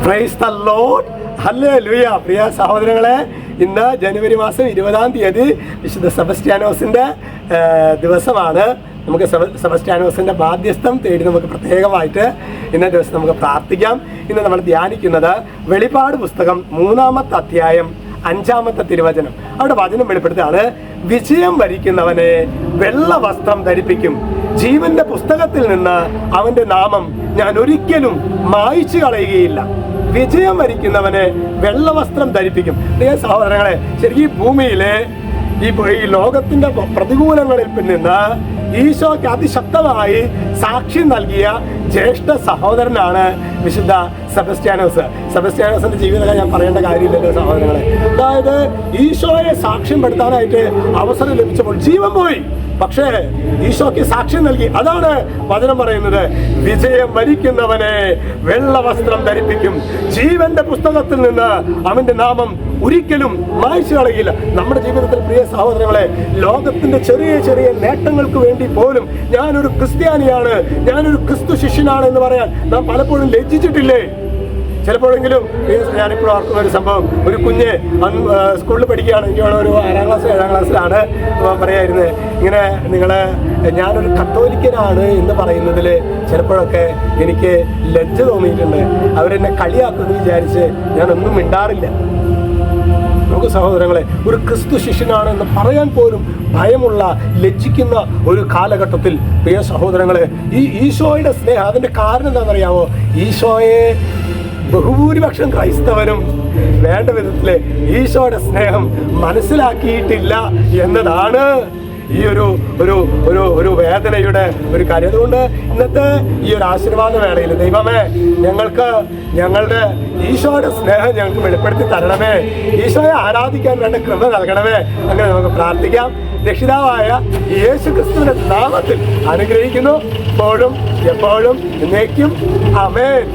Price the lord, hallelujah. പ്രിയ സഹോദരങ്ങളെ, ഇന്ന് ജനുവരി മാസം 20-ാം തീയതി വിശുദ്ധ സെബസ്റ്റ്യാനോസിൻ്റെ ദിവസമാണ്. നമുക്ക് സെബസ്റ്റ്യാനോസിൻ്റെ മാധ്യസ്ഥം തേടി നമുക്ക് പ്രത്യേകമായിട്ട് ഇന്നേ ദിവസം നമുക്ക് പ്രാർത്ഥിക്കാം. ഇന്ന് നമ്മൾ ധ്യാനിക്കുന്നത് വെളിപാട് പുസ്തകം 3-ാമത്തെ അധ്യായം 5-ാമത്തെ തിരുവചനം. അവിടെ വചനം വെളിപ്പെടുത്താണ്: വിജയം വരിക്കുന്നവനെ വെള്ള വസ്ത്രം ധരിപ്പിക്കും, ജീവന്റെ പുസ്തകത്തിൽ നിന്ന് അവന്റെ നാമം ഞാൻ ഒരിക്കലും മായ്ച്ചു കളയുകയില്ല. വിജയം വരിക്കുന്നവനെ വെള്ള വസ്ത്രം ധരിപ്പിക്കും. പ്രിയ സഹോദരങ്ങളെ, ശരിക്കും ഭൂമിയിലെ ഈ ലോകത്തിന്റെ പ്രതികൂലങ്ങളിൽ നിന്ന് ഈശോയ്ക്ക് അതിശക്തമായി സാക്ഷ്യം നൽകിയ ജ്യേഷ്ഠ സഹോദരനാണ് വിശുദ്ധ സെബസ്റ്റ്യാനോസ്. സെബസ്റ്റ്യാനോസിന്റെ ജീവിതം ഞാൻ പറയേണ്ട കാര്യമില്ലല്ലോ സഹോദരങ്ങളെ. അതായത് ഈശോയെ സാക്ഷ്യപ്പെടുത്താനായിട്ട് അവസരം ലഭിച്ചപ്പോൾ ജീവൻ പോയി, പക്ഷേ ഈശോയ്ക്ക് സാക്ഷ്യം നൽകി. അതാണ് വചനം പറയുന്നത്: വിജയം വരിക്കുന്നവനെ വെള്ള വസ്ത്രം ധരിപ്പിക്കും, ജീവന്റെ പുസ്തകത്തിൽ നിന്ന് അവന്റെ നാമം ഒരിക്കലും മായ്ച്ചു കളയില്ല. നമ്മുടെ ജീവിതത്തിൽ പ്രിയ സഹോദരങ്ങളെ, ലോകത്തിന്റെ ചെറിയ ചെറിയ നേട്ടങ്ങൾക്ക് വേണ്ടി പോലും ഞാനൊരു ക്രിസ്ത്യാനിയാണ്, ഞാനൊരു ക്രിസ്തു ശിഷ്യനാണ് എന്ന് പറയാൻ നാം പലപ്പോഴും ലജ്ജിച്ചിട്ടില്ലേ? ചിലപ്പോഴെങ്കിലും ഞാനിപ്പോൾ ഓർക്കുന്ന ഒരു സംഭവം, ഒരു കുഞ്ഞ് സ്കൂളിൽ പഠിക്കുകയാണ്, എനിക്ക് ഒരു 6-ാം ക്ലാസ് 7-ാം ക്ലാസ്സിലാണ് പറയായിരുന്നത്, ഇങ്ങനെ ഞാനൊരു കത്തോലിക്കനാണ് എന്ന് പറയുന്നതിൽ ചിലപ്പോഴൊക്കെ എനിക്ക് ലജ്ജ തോന്നിയിട്ടുണ്ട്. അവരെന്നെ കളിയാക്കുമെന്ന് വിചാരിച്ച് ഞാനൊന്നും മിണ്ടാറില്ല. നമുക്ക് സഹോദരങ്ങളെ, ഒരു ക്രിസ്തു ശിഷ്യനാണ് എന്ന് പറയാൻ പോലും ഭയമുള്ള, ലജ്ജിക്കുന്ന ഒരു കാലഘട്ടത്തിൽ പ്രിയ സഹോദരങ്ങളെ, ഈ ഈശോയുടെ സ്നേഹം, അതിൻ്റെ കാരണം എന്താണെന്നറിയാമോ? ഈശോയെ ബഹുഭൂരിപക്ഷം ക്രൈസ്തവരും വേണ്ട വിധത്തിൽ ഈശോയുടെ സ്നേഹം മനസ്സിലാക്കിയിട്ടില്ല എന്നതാണ് ഈ ഒരു വേദനയുടെ ഒരു കാര്യം. അതുകൊണ്ട് ഇന്നത്തെ ഈ ഒരു ആശീർവാദ വേളയിൽ ദൈവമേ, ഞങ്ങളുടെ ഈശോയുടെ സ്നേഹം ഞങ്ങൾക്ക് വെളിപ്പെടുത്തി തരണമേ, ഈശോയെ ആരാധിക്കാൻ വേണ്ട കൃപ നൽകണമേ. അങ്ങനെ നമുക്ക് പ്രാർത്ഥിക്കാം. രക്ഷിതാവായ യേശു ക്രിസ്തുവിന്റെ നാമത്തിൽ അനുഗ്രഹിക്കുന്നു, എപ്പോഴും എപ്പോഴും എന്നേക്കും. ആമേൻ.